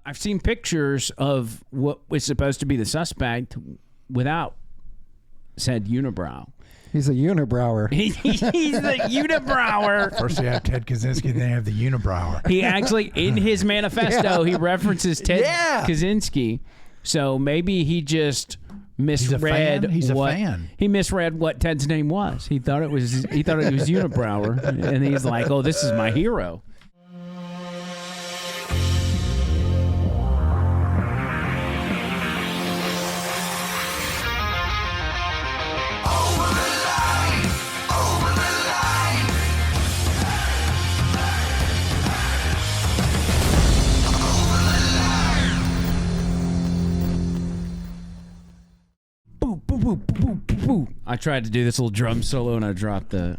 I've seen pictures of what was supposed to be the suspect without said unibrow. He's a unibrower. He's the unibrower. First you have Ted Kaczynski, then you have the unibrower. He actually, in his manifesto, he references Ted Kaczynski. So maybe he just misread. He's a fan. He misread what Ted's name was. He thought it was unibrower, and he's like, "Oh, this is my hero." I tried to do this little drum solo and I dropped the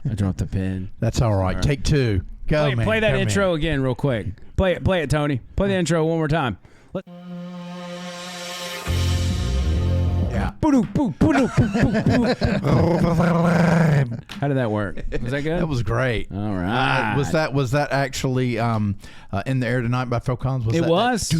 pen. That's all right. Take two. Go, man. Play that intro again real quick. Play it, Tony. Play the intro one more time. Yeah. How did that work? Was that good? That was great. All right. Was that actually In the Air Tonight by Phil Collins? It was.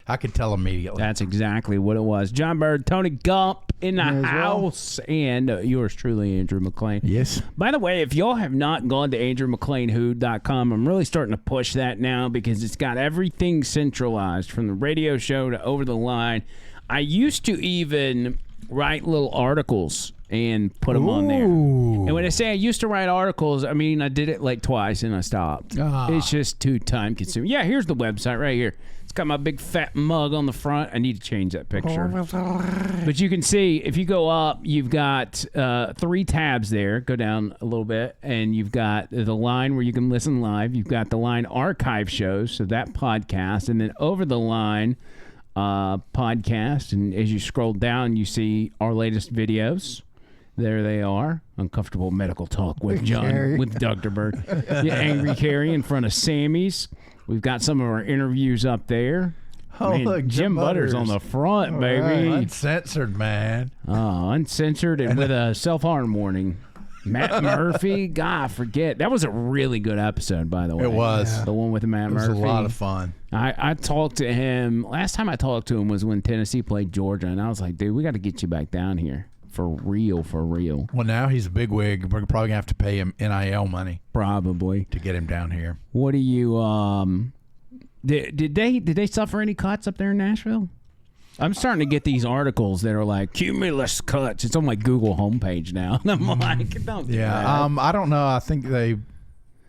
I could tell immediately. That's exactly what it was. John Bird, Tony Gump in the house, and yours truly, Andrew McLean. Yes. By the way, if y'all have not gone to AndrewMcLeanWho.com, I'm really starting to push that now because it's got everything centralized from the radio show to Over the Line. I used to even write little articles and put them on there. And when I say I used to write articles, I mean I did it like twice and I stopped. It's just too time consuming. Yeah, here's the website right here. It's got my big fat mug on the front. I need to change that picture. But you can see, if you go up, you've got 3 tabs there. Go down a little bit, and you've got the line where you can listen live. You've got the line archive shows, so that podcast, and then Over the Line podcast. And as you scroll down, you see our latest videos. There they are. Uncomfortable Medical Talk with John, with Dr. Bird. The Angry Carrie in front of Sammy's. We've got some of our interviews up there. Oh, man, look, Jim Butters on the front, baby. Right. Uncensored, man. Oh, uncensored and with a self-harm warning. Matt Murphy, God, forget. That was a really good episode, by the way. It was. Yeah. The one with Matt Murphy. It was a lot of fun. I talked to him. Last time I talked to him was when Tennessee played Georgia, and I was like, dude, we got to get you back down here. For real, for real. Well, now he's a bigwig. We're probably going to have to pay him NIL money. Probably. To get him down here. What do you, did they suffer any cuts up there in Nashville? I'm starting to get these articles that are like, cumulus cuts. It's on my Google homepage now. And I'm like, don't do that. I don't know. I think they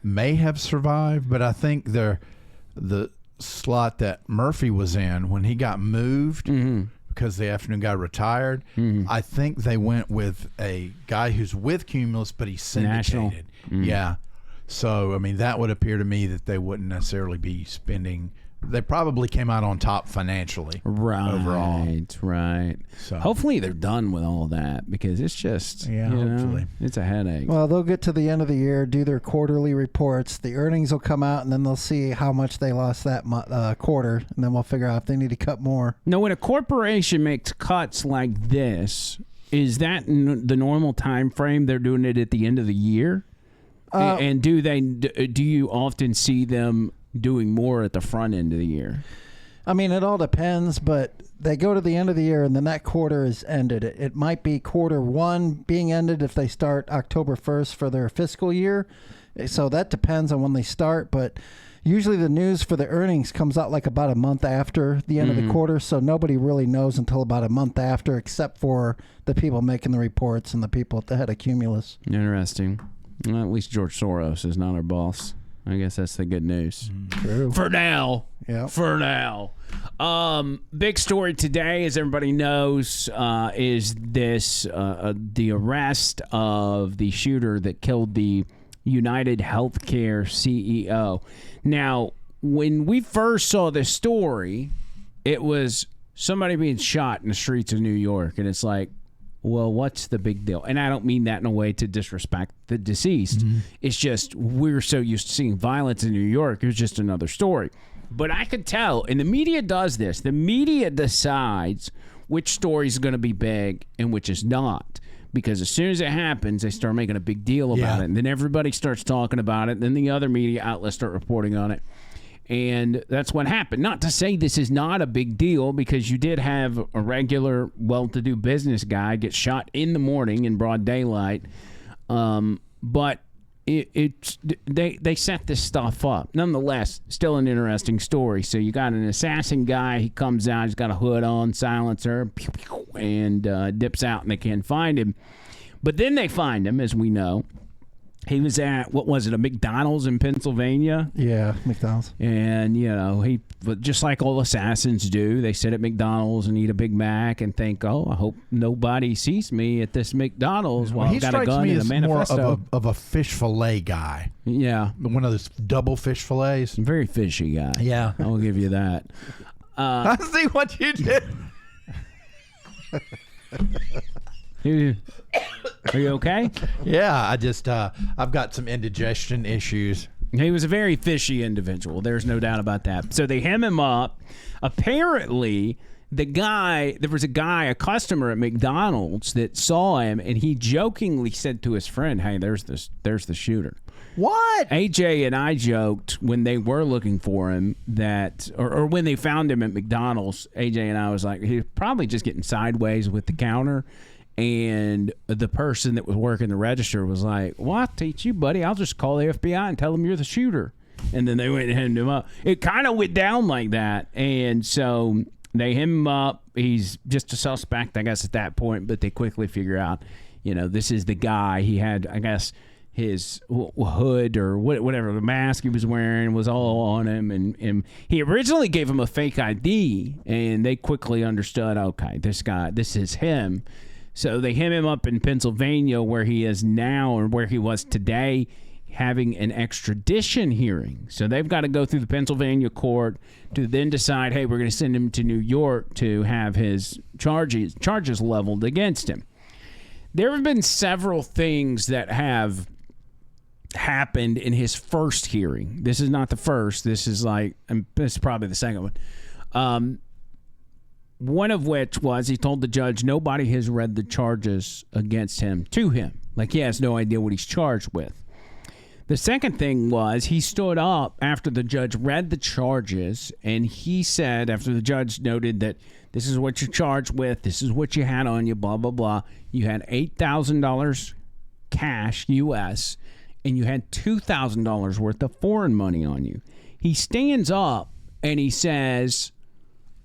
may have survived, but I think the slot that Murphy was in, when he got moved, because the afternoon guy retired, I think they went with a guy who's with Cumulus, but he's syndicated. Yeah. So, I mean, that would appear to me that they wouldn't necessarily be spending. They probably came out on top financially. Overall. Right. So hopefully they're done with all that because it's just, hopefully. It's a headache. Well, they'll get to the end of the year, do their quarterly reports. The earnings will come out, and then they'll see how much they lost that quarter, and then we'll figure out if they need to cut more. No, when a corporation makes cuts like this, is that the normal time frame? They're doing it at the end of the year? And do you often see them doing more at the front end of the year? I mean, it all depends, but they go to the end of the year and then that quarter is ended. It might be quarter one being ended if they start October 1st for their fiscal year. So that depends on when they start, but usually the news for the earnings comes out like about a month after the end of the quarter, so nobody really knows until about a month after, except for the people making the reports and the people at the head of Cumulus. Interesting. Well, at least George Soros is not our boss. I guess that's the good news. True. For now. Yeah. For now. Big story today, as everybody knows, is this the arrest of the shooter that killed the United Healthcare CEO. Now, when we first saw this story, it was somebody being shot in the streets of New York, and it's like, well, what's the big deal? And I don't mean that in a way to disrespect the deceased. It's just we're so used to seeing violence in New York. It was just another story. But I could tell, and the media does this. The media decides which story is going to be big and which is not. Because as soon as it happens, they start making a big deal about it. And then everybody starts talking about it. And then the other media outlets start reporting on it. And that's what happened. Not to say this is not a big deal, because you did have a regular, well-to-do business guy get shot in the morning in broad daylight. But they set this stuff up. Nonetheless, still an interesting story. So you got an assassin guy. He comes out. He's got a hood on, silencer, pew, pew, and dips out, and they can't find him. But then they find him, as we know. He was at, what was it, a McDonald's in Pennsylvania? Yeah, McDonald's. And, he, just like all assassins do, they sit at McDonald's and eat a Big Mac and think, oh, I hope nobody sees me at this McDonald's while I've got a gun and a manifesto. More of a fish fillet guy. Yeah. One of those double fish fillets. Very fishy guy. Yeah. I'll give you that. I see what you did. Are you okay? Yeah, I just I've got some indigestion issues. He was a very fishy individual. There's no doubt about that. So they hem him up. Apparently, there was a customer at McDonald's that saw him, and he jokingly said to his friend, "Hey, there's the shooter." What? AJ and I joked when they were looking for him that, or when they found him at McDonald's, AJ and I was like, he's probably just getting sideways with the counter. And the person that was working the register was like, well, I'll teach you, buddy. I'll just call the FBI and tell them you're the shooter. And then they went and hemmed him up. It kind of went down like that. And so they hem him up. He's just a suspect, I guess, at that point. But they quickly figure out, this is the guy. He had, I guess, his hood or whatever, the mask he was wearing was all on him. And he originally gave him a fake ID. And they quickly understood, okay, this is him. So they hem him up in Pennsylvania, where he is now, or where he was today, having an extradition hearing. So they've got to go through the Pennsylvania court to then decide, hey, we're going to send him to New York to have his charges leveled against him. There have been several things that have happened in his first hearing. This is not the first. This is probably the second one. One of which was he told the judge nobody has read the charges against him to him. Like, he has no idea what he's charged with. The second thing was he stood up after the judge read the charges, and he said, after the judge noted that this is what you're charged with, this is what you had on you, blah, blah, blah. You had $8,000 cash, U.S., and you had $2,000 worth of foreign money on you. He stands up and he says,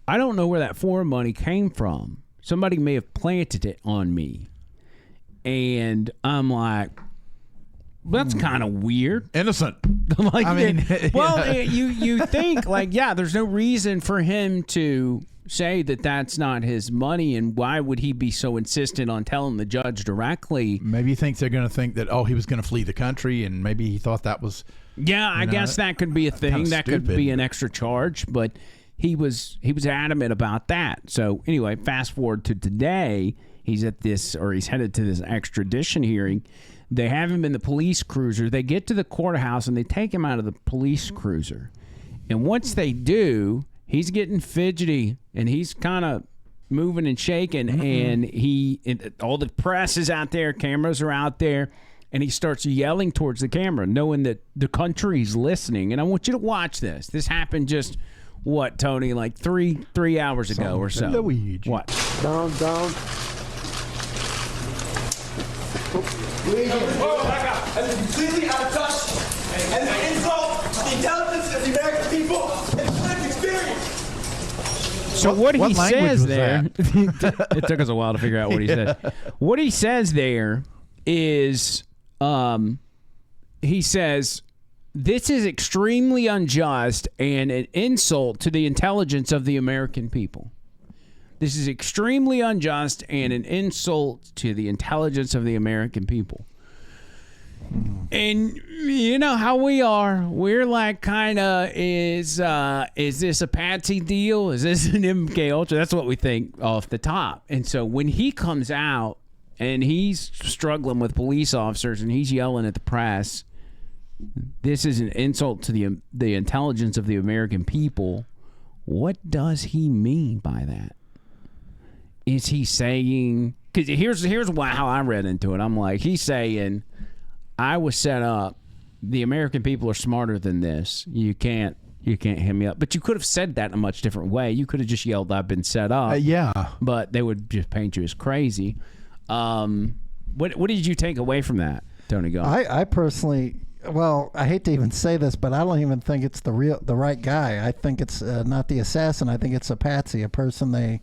I don't know where that foreign money came from. Somebody may have planted it on me. And I'm like, that's kind of weird. Innocent. Like, I mean, you think, like, yeah, there's no reason for him to say that that's not his money, and why would he be so insistent on telling the judge directly? Maybe he thinks they're going to think that, he was going to flee the country, and maybe he thought that was... Yeah, I guess that could be a thing. That could be an extra charge, but... He was adamant about that. So anyway, fast forward to today, he's headed to this extradition hearing. They have him in the police cruiser. They get to the courthouse and they take him out of the police cruiser. And once they do, he's getting fidgety and he's kind of moving and shaking. And all the press is out there, cameras are out there, and he starts yelling towards the camera, knowing that the country's listening. And I want you to watch this. This happened just... What, Tony? Like three hours ago or so. Luigi. What? Down. Luigi. Oh my God! That is completely out of touch, and the insult to the intelligence of the American people and lived experience. So what he says there, that? it took us a while to figure out what he said. What he says there is, he says, this is extremely unjust and an insult to the intelligence of the American people. This is extremely unjust and an insult to the intelligence of the American people. And you know how we are. We're like, kind of, is this a patsy deal? Is this an MK Ultra? That's what we think off the top. And so when he comes out and he's struggling with police officers and he's yelling at the press, this is an insult to the intelligence of the American people. What does he mean by that? Is he saying... Because here's how I read into it. I'm like, he's saying, I was set up. The American people are smarter than this. You can't You can't hit me up. But you could have said that in a much different way. You could have just yelled, I've been set up. Yeah. But they would just paint you as crazy. What did you take away from that, Tony Goff? I personally, well, I hate to even say this, but I don't even think it's the right guy. I think it's not the assassin. I think it's a patsy, a person It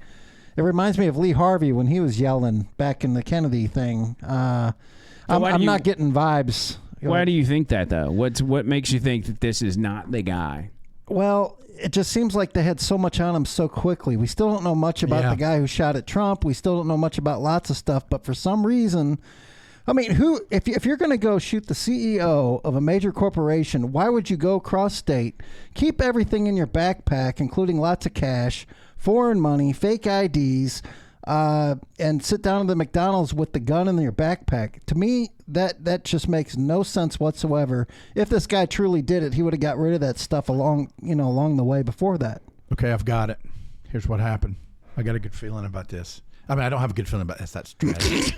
reminds me of Lee Harvey when he was yelling back in the Kennedy thing. I'm not getting vibes. Why do you think that, though? What makes you think that this is not the guy? Well, it just seems like they had so much on him so quickly. We still don't know much about the guy who shot at Trump. We still don't know much about lots of stuff. But for some reason, I mean, if you're going to go shoot the CEO of a major corporation, why would you go cross-state, keep everything in your backpack, including lots of cash, foreign money, fake IDs, and sit down at the McDonald's with the gun in your backpack? To me, that just makes no sense whatsoever. If this guy truly did it, he would have got rid of that stuff along the way before that. Okay, I've got it. Here's what happened. I got a good feeling about this. I mean, I don't have a good feeling about this. That's tragic.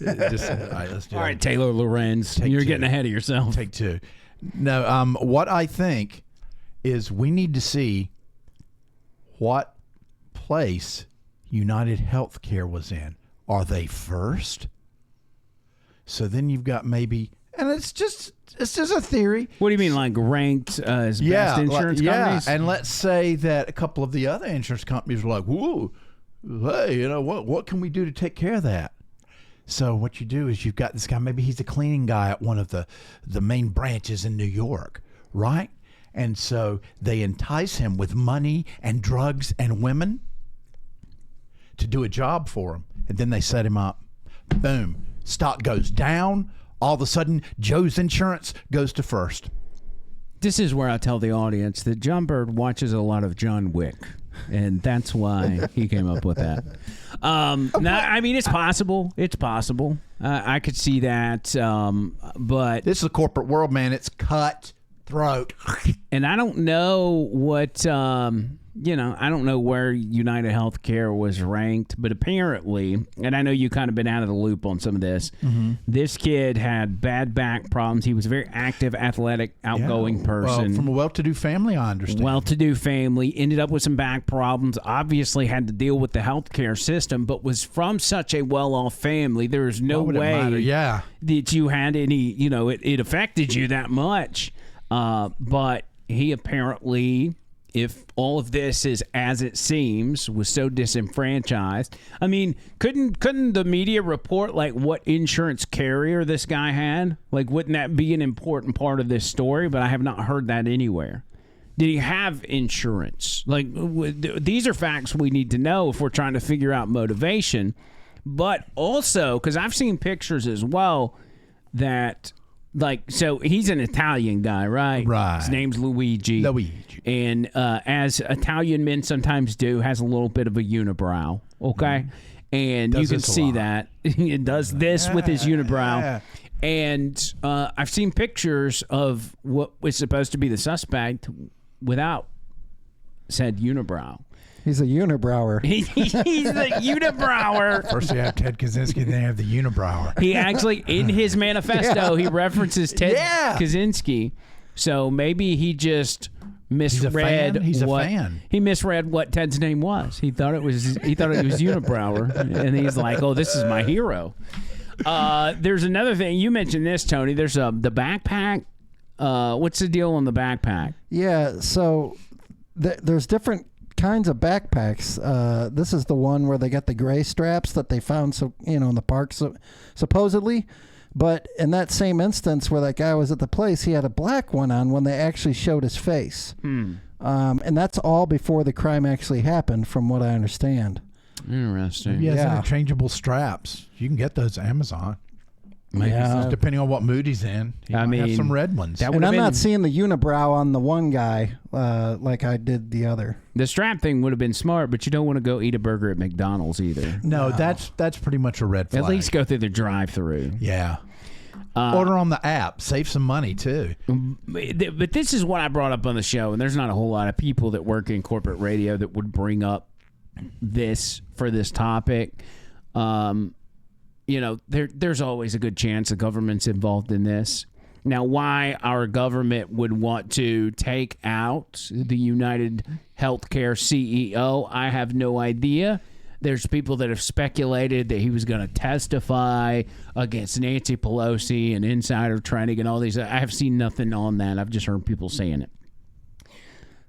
All right, let's do it. All right, Taylor Lorenz, you're getting ahead of yourself. Take two. No, what I think is we need to see what place United Healthcare was in. Are they first? So then you've got maybe, and it's just a theory. What do you mean, like ranked as best insurance companies? Yeah, and let's say that a couple of the other insurance companies were like, "Whoa, hey, what can we do to take care of that?" So what you do is you've got this guy. Maybe he's a cleaning guy at one of the main branches in New York, right? And so they entice him with money and drugs and women to do a job for him, and then they set him up. Boom. Stock goes down. All of a sudden, Joe's insurance goes to first. This is where I tell the audience that John Bird watches a lot of John Wick, and that's why he came up with that. Now, I mean, it's possible. It's possible. I could see that, but this is a corporate world, man. It's cutthroat. And I don't know what, I don't know where United Healthcare was ranked, but apparently, and I know you kind of been out of the loop on some of this, this kid had bad back problems. He was a very active, athletic, outgoing person. From a well-to-do family, I understand. Well-to-do family, ended up with some back problems, obviously had to deal with the healthcare system, but was from such a well-off family, there's no way that you had any, it affected you that much. But he apparently, if all of this is as it seems, was so disenfranchised. I mean, couldn't the media report like what insurance carrier this guy had? Like, wouldn't that be an important part of this story? But I have not heard that anywhere. Did he have insurance? Like, these are facts we need to know if we're trying to figure out motivation. But also, because I've seen pictures as well that, like, so he's an Italian guy, right? Right. His name's Luigi. And as Italian men sometimes do, has a little bit of a unibrow, okay? And you can see that. He does this with his unibrow. Yeah. And I've seen pictures of what was supposed to be the suspect without said unibrow. He's a unibrower. He's the unibrower. First you have Ted Kaczynski, then you have the unibrower. He actually, in his manifesto, he references Ted Kaczynski. So maybe he just misread He's a fan. He misread what Ted's name was. He thought it was unibrower, and he's like, "Oh, this is my hero." There's another thing. You mentioned this, Tony. There's the backpack. What's the deal on the backpack? Yeah, so there's different kinds of backpacks. This is the one where they got the gray straps that they found, in the park, supposedly. But in that same instance where that guy was at the place, he had a black one on when they actually showed his face. And that's all before the crime actually happened, from what I understand. Interesting. He has interchangeable straps. You can get those at Amazon. Yeah. Depending on what mood he's in. He might have some red ones. And I'm not seeing the unibrow on the one guy like I did the other. The strap thing would have been smart, but you don't want to go eat a burger at McDonald's either. No, that's pretty much a red flag. At least go through the drive-thru. Yeah. Order on the app. Save some money, too. But this is what I brought up on the show, and there's not a whole lot of people that work in corporate radio that would bring up this for this topic. There's always a good chance the government's involved in this. Now, why our government would want to take out the United Healthcare CEO, I have no idea. There's people that have speculated that he was going to testify against Nancy Pelosi and insider trading and all these. I have seen nothing on that. I've just heard people saying it.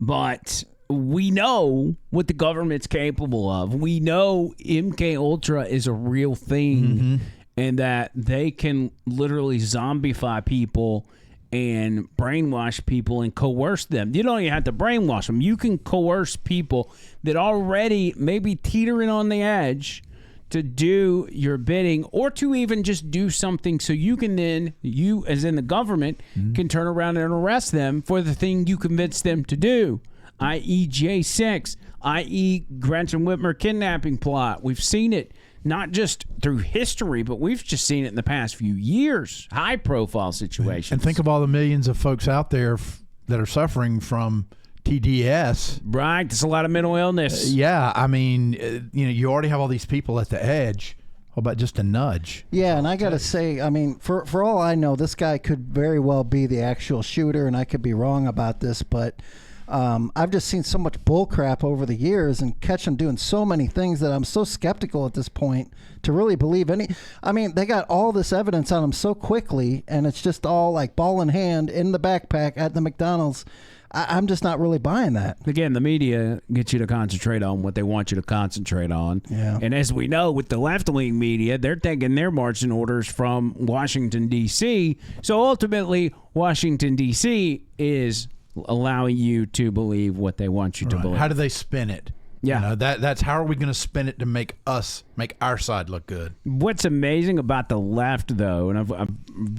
But we know what the government's capable of. We know MK Ultra is a real thing. And that they can literally zombify people and brainwash people and coerce them. You don't even have to brainwash them. You can coerce people that already maybe teetering on the edge to do your bidding or to even just do something so you can then, you as in the government, can turn around and arrest them for the thing you convinced them to do, i.e. J6, i.e. Gretchen Whitmer kidnapping plot. We've seen it. Not just through history, but we've just seen it in the past few years. High-profile situations. And think of all the millions of folks out there that are suffering from TDS. Right. There's a lot of mental illness. Yeah. I mean, you already have all these people at the edge. How about just a nudge? Yeah, and I got to say, I mean, for all I know, this guy could very well be the actual shooter, and I could be wrong about this, but I've just seen so much bull crap over the years and catch him doing so many things that I'm so skeptical at this point to really believe any. I mean, they got all this evidence on him so quickly, and it's just all like ball in hand in the backpack at the McDonald's. I'm just not really buying that. Again, the media gets you to concentrate on what they want you to concentrate on. Yeah. And as we know, with the left-wing media, they're taking their marching orders from Washington, D.C. So ultimately, Washington, D.C. is allowing you to believe what they want you to believe. How do they spin it? Yeah. That's how are we going to spin it to make our side look good? What's amazing about the left, though, and I've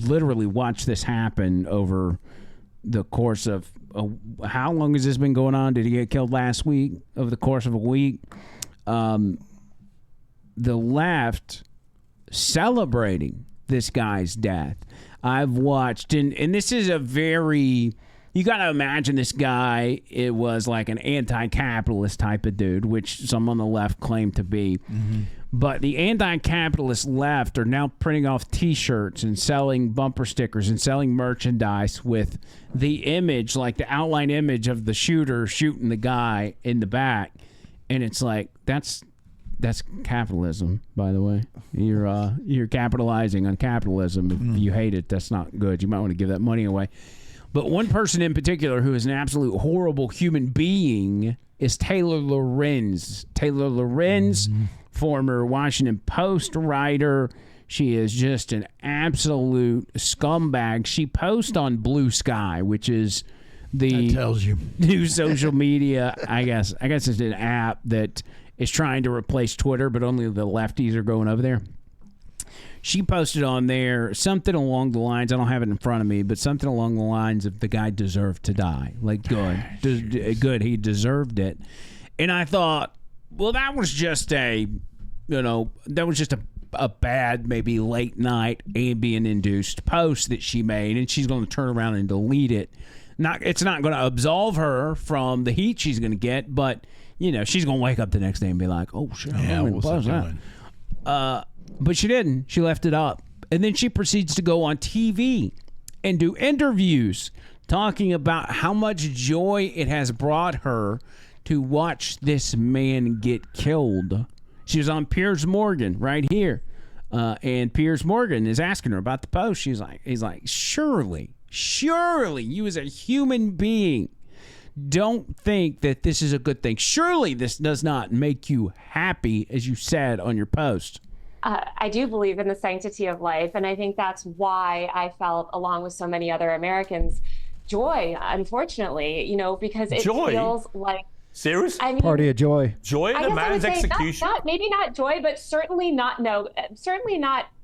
literally watched this happen over the course of how long has this been going on? Did he get killed last week? Over the course of a week, the left celebrating this guy's death. I've watched, and this is a very. You got to imagine this guy, it was like an anti-capitalist type of dude, which some on the left claim to be. Mm-hmm. But the anti-capitalist left are now printing off T-shirts and selling bumper stickers and selling merchandise with the image, like the outline image of the shooter shooting the guy in the back. And it's like, that's capitalism, by the way. You're capitalizing on capitalism. If you hate it, that's not good. You might want to give that money away. But one person in particular who is an absolute horrible human being is Taylor Lorenz. Taylor Lorenz, former Washington Post writer. She is just an absolute scumbag. She posts on Blue Sky, which is the that tells you. New social media. I guess it's an app that is trying to replace Twitter, but only the lefties are going over there. She posted on there something along the lines, I don't have it in front of me, but something along the lines of the guy deserved to die. Like, good, he deserved it. And I thought, well, that was just a bad, maybe late night Ambien-induced post that she made, and she's going to turn around and delete it. It's not going to absolve her from the heat she's going to get, but, she's going to wake up the next day and be like, oh, shit, what was that? But she didn't. She left it up. And then she proceeds to go on TV and do interviews talking about how much joy it has brought her to watch this man get killed. She was on Piers Morgan right here. And Piers Morgan is asking her about the post. He's like, surely you as a human being don't think that this is a good thing. Surely this does not make you happy, as you said on your post. I do believe in the sanctity of life, and I think that's why I felt, along with so many other Americans, joy, unfortunately, because it feels like... Serious? I mean, party of joy. Joy in a man's execution? Maybe not joy, but certainly not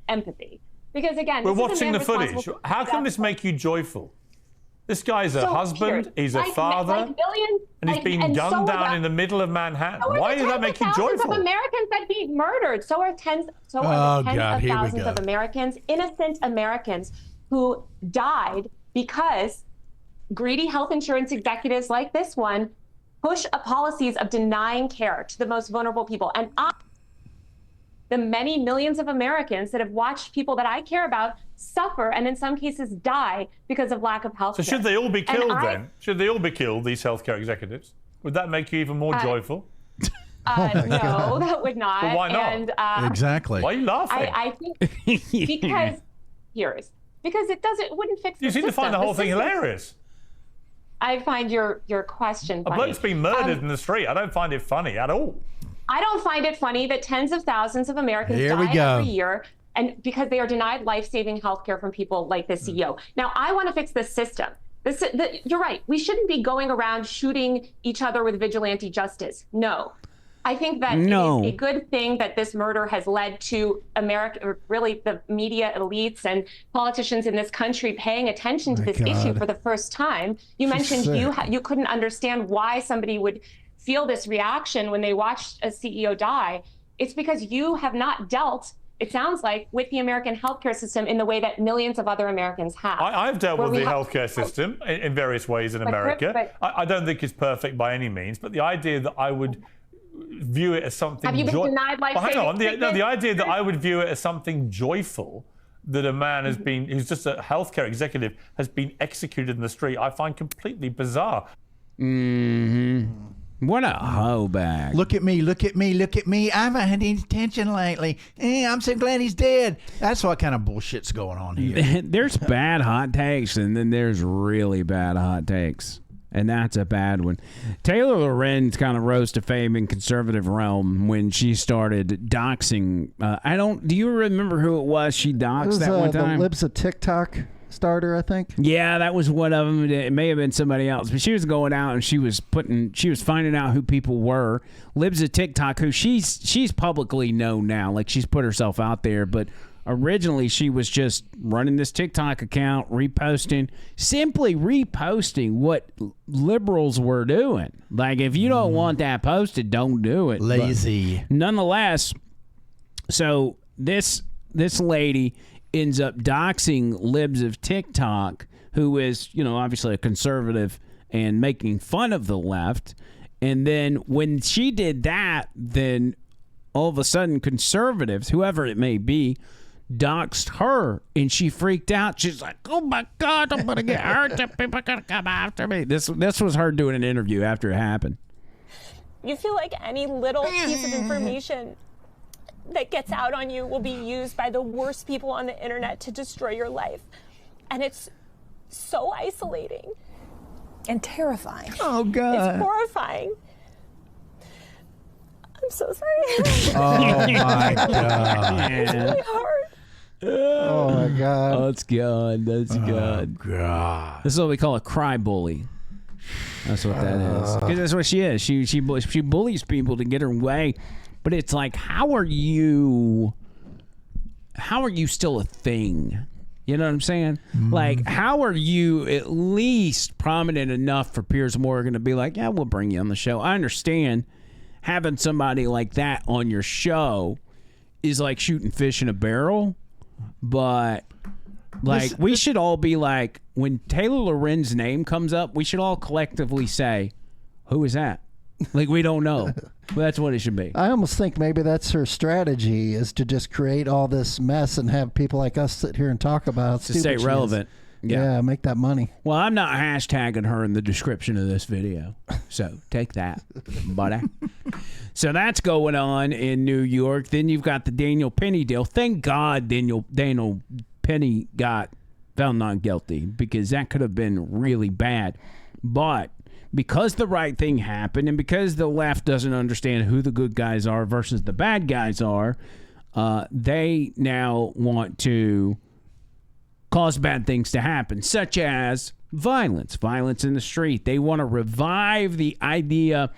empathy. Because again, we're watching the footage. How can this make you joyful? This guy's a husband, he's a father, and he's being gunned down in the middle of Manhattan. Why does that make you joyful? Thousands of Americans that he murdered. So are tens of thousands of Americans, innocent Americans, who died because greedy health insurance executives like this one push policies of denying care to the most vulnerable people. And the many millions of Americans that have watched people that I care about suffer and in some cases die because of lack of health care. So should they all be killed then? Should they all be killed, these healthcare executives? Would that make you even more joyful? No, that would not. But why not? And, exactly. Why are you laughing? I think because it wouldn't fix the system. You seem to find the whole thing hilarious. I find your question funny. A bloke's been murdered in the street. I don't find it funny at all. I don't find it funny that tens of thousands of Americans die every year, and because they are denied life-saving health care from people like the CEO. Now, I want to fix the system. You're right. We shouldn't be going around shooting each other with vigilante justice. No. I think that it is a good thing that this murder has led to America, or really the media elites and politicians in this country paying attention to this issue for the first time. You mentioned you couldn't understand why somebody would feel this reaction when they watched a CEO die. It's because you have not dealt, it sounds like, with the American healthcare system in the way that millions of other Americans have. I've dealt with the healthcare system in various ways in America. I don't think it's perfect by any means, but the idea that I would view it as something. Have you been denied life-saving treatment? The idea that I would view it as something joyful that a man has been, who's just a healthcare executive, has been executed in the street, I find completely bizarre. What a hoe bag. Look at me, look at me, look at me. I haven't had any attention lately. I'm so glad he's dead. That's what kind of bullshit's going on here. There's bad hot takes, and then there's really bad hot takes. And that's a bad one. Taylor Lorenz kind of rose to fame in conservative realm when she started doxing. Do you remember who it was she doxed that one time? The Libs of TikTok starter, I think. Yeah, that was one of them. It may have been somebody else, but she was going out and she was finding out who people were. Libs of TikTok, who she's publicly known now. Like, she's put herself out there, but originally she was just running this TikTok account, simply reposting what liberals were doing. Like, if you don't want that posted, don't do it. Lazy. But nonetheless, so this lady ends up doxing Libs of TikTok, who is, obviously a conservative and making fun of the left. And then when she did that, then all of a sudden conservatives, whoever it may be, doxed her, and she freaked out. She's like, "Oh my God, I'm gonna get hurt. People are gonna come after me." This was her doing an interview after it happened. You feel like any little piece of information that gets out on you will be used by the worst people on the internet to destroy your life, and it's so isolating and terrifying. Oh God, it's horrifying. I'm so sorry. Oh my God, it's really hard. Oh my God. Oh, that's good. That's good. God. This is what we call a cry bully. That's what that is. Because that's what she is. She bullies people to get her way. But it's like, how are you still a thing? You know what I'm saying? Like, how are you at least prominent enough for Piers Morgan to be like, yeah, we'll bring you on the show? I understand having somebody like that on your show is like shooting fish in a barrel. But, like, we should all be like, when Taylor Lorenz's name comes up, we should all collectively say, who is that? Like, we don't know. That's what it should be. I almost think maybe that's her strategy, is to just create all this mess and have people like us sit here and talk about to stay relevant. Yeah, make that money. Well, I'm not hashtagging her in the description of this video, so take that, buddy. So that's going on in New York. Then you've got the Daniel Penny deal. Thank God Daniel Penny got found not guilty, because that could have been really bad. But because the right thing happened, and because the left doesn't understand who the good guys are versus the bad guys are, they now want to cause bad things to happen, such as violence in the street. They want to revive the idea,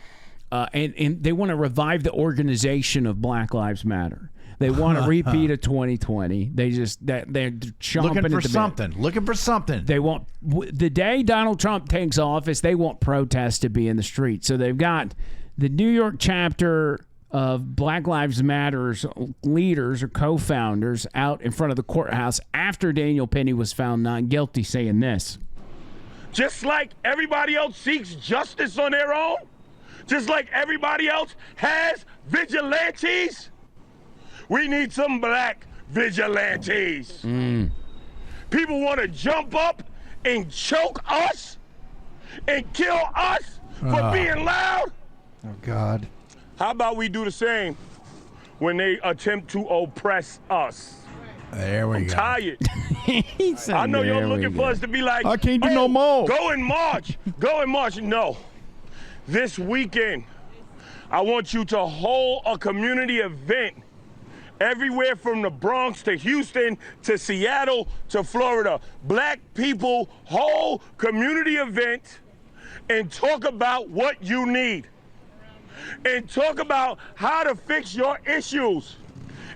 and they want to revive the organization of Black Lives Matter. They want to repeat of 2020. They're chomping looking for something. They want, the day Donald Trump takes office, they want protests to be in the street. So they've got the New York chapter of Black Lives Matter's leaders or co-founders out in front of the courthouse after Daniel Penny was found not guilty, saying this. Just like everybody else seeks justice on their own, just like everybody else has vigilantes, We need some black vigilantes. People want to jump up and choke us and kill us for being loud. Oh, God. How about we do the same when they attempt to oppress us? There we I'm go. tired. I know you're looking for us to be like, I can't do no more. Go and march. Go and march. No. This weekend, I want you to hold a community event everywhere from the Bronx to Houston to Seattle to Florida. Black people, whole community event, and talk about what you need. And talk about how to fix your issues.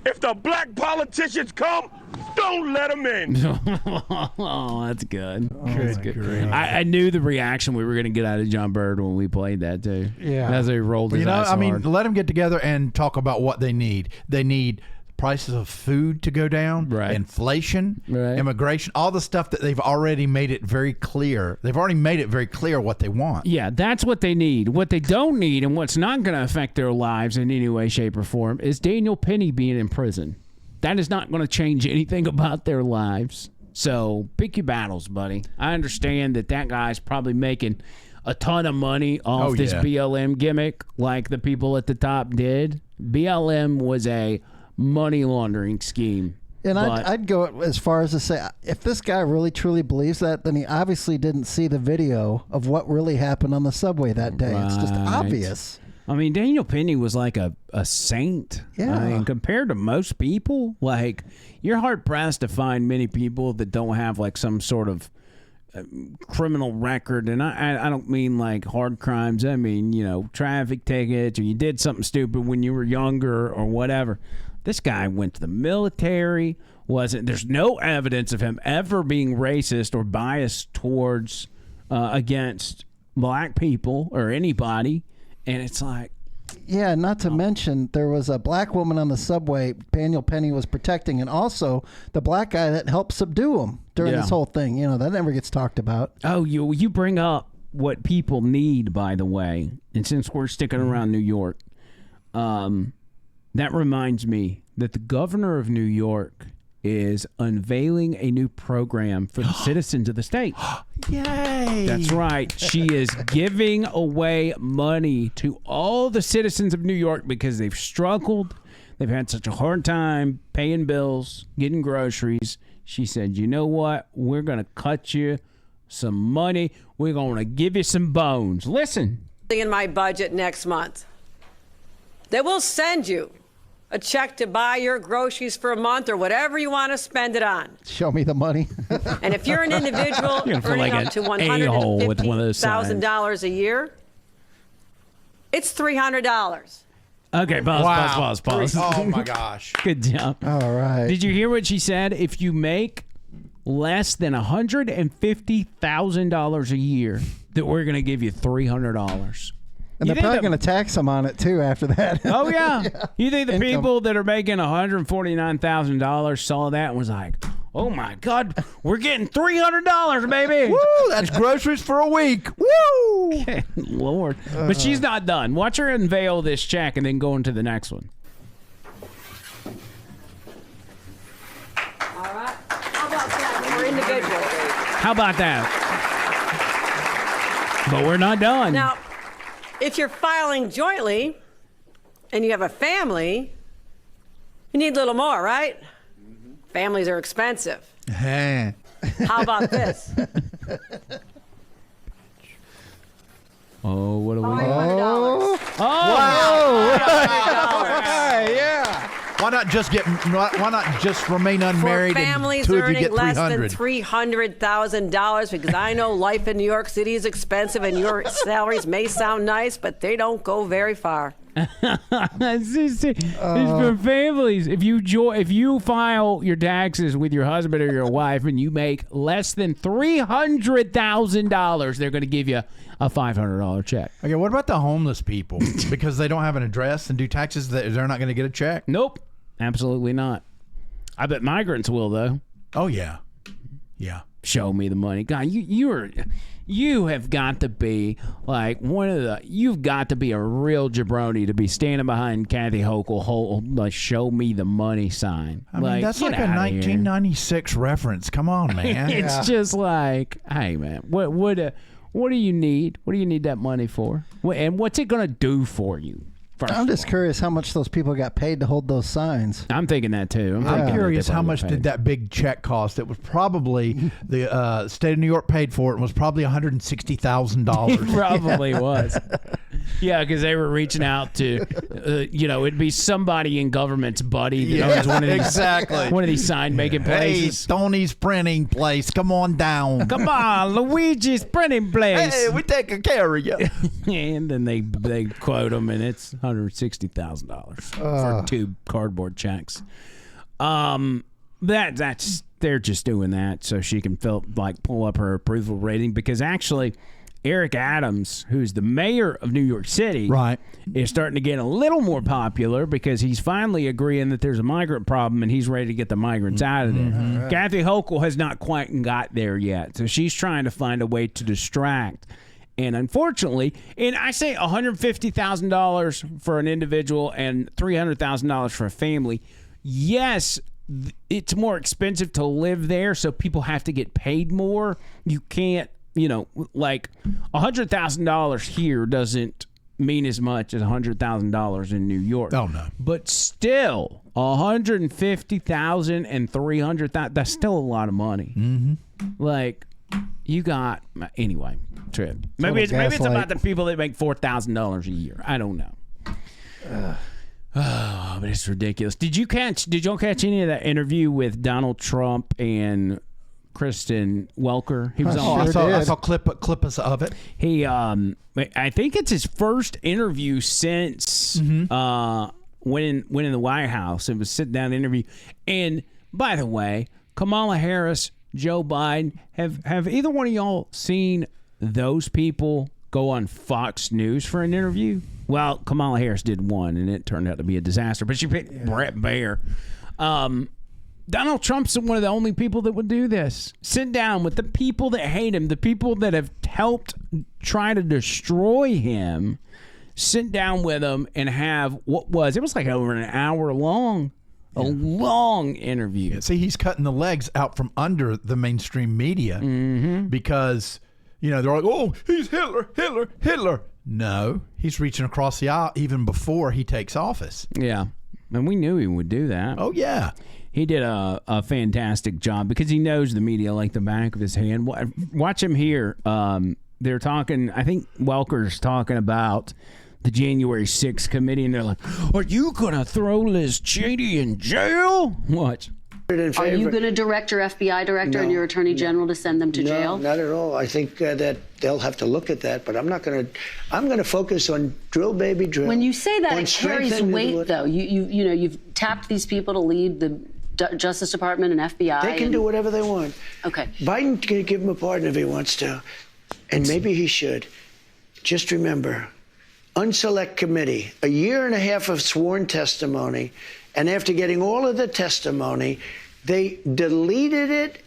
If the black politicians come, don't let them in. Oh, that's good. That's good. I knew the reaction we were going to get out of John Bird when we played that too. Yeah. As he rolled his eyes I mean, hard. let them get together and talk about what they need. They need prices of food to go down, Right. inflation, Right. immigration, all the stuff that they've already made it very clear. They've already made it very clear what they want. Yeah, that's what they need. What they don't need and what's not going to affect their lives in any way, shape, or form is Daniel Penny being in prison. That is not going to change anything about their lives. So pick your battles, buddy. I understand that guy's probably making a ton of money off this BLM gimmick like the people at the top did. BLM was a money laundering scheme. And I'd go as far as to say, if this guy really truly believes that, then he obviously didn't see the video of what really happened on the subway that day. It's just obvious. I mean, Daniel Penny was like a saint. Yeah. I mean, compared to most people, like, you're hard-pressed to find many people that don't have, like, some sort of criminal record. And I don't mean, like, hard crimes. I mean, you know, traffic tickets, or you did something stupid when you were younger or whatever. This guy went to the military. There's no evidence of him ever being racist or biased towards against black people or anybody. And it's like, yeah, not to mention there was a black woman on the subway Daniel Penny was protecting, and also the black guy that helped subdue him during this whole thing. You know, that never gets talked about. Oh, you bring up what people need, by the way. And since we're sticking around New York, that reminds me that the governor of New York is unveiling a new program for the citizens of the state. Yay! That's right. She is giving away money to all the citizens of New York because they've struggled. They've had such a hard time paying bills, getting groceries. She said, you know what? We're going to cut you some money. We're going to give you some bones. Listen. In my budget next month, they will send you a check to buy your groceries for a month or whatever you want to spend it on. Show me the money. And if you're an individual earning like up to $150,000 a year, it's $300. Okay, pause. Oh, my gosh. Good job. All right. Did you hear what she said? If you make less than $150,000 a year, that we're going to give you $300. And they're probably going to tax them on it, too, after that. Oh, yeah. You think the people that are making $149,000 saw that and was like, oh, my God, we're getting $300, baby. Woo, that's groceries for a week. Woo! Lord. But she's not done. Watch her unveil this check and then go into the next one. All right. How about that? We're individuals. How about that? But we're not done. Now, if you're filing jointly and you have a family, you need a little more, right? Families are expensive. How about this? Oh, what do we $500. Oh, Hey, yeah. Why not just remain unmarried For families and two of you earning get less than $300? $300,000, because I know life in New York City is expensive and your salaries may sound nice, but they don't go very far. It's for families. If you file your taxes with your husband or your wife and you make less than $300,000, they're going to give you a $500 check. Okay, what about the homeless people? Because they don't have an address and do taxes, they're not going to get a check? Nope, absolutely not. I bet migrants will, though. Oh, yeah. Yeah. show me the money. God, you have got to be like you've got to be a real jabroni to be standing behind Kathy Hochul, like show me the money sign. I mean, that's like a 1996 reference. Come on, man. It's just like, hey, man, what do you need? What do you need that money for? And what's it going to do for you? I'm just curious how much those people got paid to hold those signs. I'm thinking that too. I'm curious how much did that big check cost? It was probably the state of New York paid for it and was probably $160,000. It probably was. Yeah, because they were reaching out to, it'd be somebody in government's buddy that owns one of these sign making places. Hey, Tony's printing place, come on down. Come on, Luigi's printing place. Hey, we taking care of you. And then they quote them, and it's $160,000 for 2 cardboard checks. That's they're just doing that so she can pull up her approval rating, because actually Eric Adams, who's the mayor of New York City, right, is starting to get a little more popular because he's finally agreeing that there's a migrant problem and he's ready to get the migrants out of there. Mm-hmm. Right. Kathy Hochul has not quite got there yet, so she's trying to find a way to distract. And unfortunately, and I say $150,000 for an individual and $300,000 for a family, yes, it's more expensive to live there, so people have to get paid more. You can't, like $100,000 here doesn't mean as much as $100,000 in New York. Oh, no. But still, $150,000 and $300,000, that's still a lot of money. Mm-hmm. Like, you got, anyway, trip. Maybe it's about the people that make $4,000 a year. I don't know. But it's ridiculous. Did y'all catch any of that interview with Donald Trump and Kristen Welker? He was on. I saw clips of it. He, I think it's his first interview since winning the White House. It was sit down interview. And by the way, Kamala Harris, Joe Biden, have either one of y'all seen those people go on Fox News for an interview? Well, Kamala Harris did one, and it turned out to be a disaster. But she picked Brett Baer. Donald Trump's one of the only people that would do this. Sit down with the people that hate him, the people that have helped try to destroy him. Sit down with them and have it was like over an hour long. A long interview. Yeah, see, he's cutting the legs out from under the mainstream media because, they're like, oh, he's Hitler. No, he's reaching across the aisle even before he takes office. Yeah, and we knew he would do that. Oh, yeah. He did a fantastic job because he knows the media like the back of his hand. Watch him here. They're talking, I think Welker's talking about the January 6th committee, and they're like, are you going to throw Liz Cheney in jail? Watch. Are you going to direct your FBI director and your attorney general to send them to jail? No, not at all. I think that they'll have to look at that, but I'm not going to. I'm going to focus on drill, baby, drill. When you say that, it carries weight, though. You've tapped these people to lead the Justice Department and FBI. They can do whatever they want. Okay. Biden can give him a pardon if he wants to, and maybe he should. Just remember, unselect committee, a year and a half of sworn testimony. And after getting all of the testimony, they deleted it,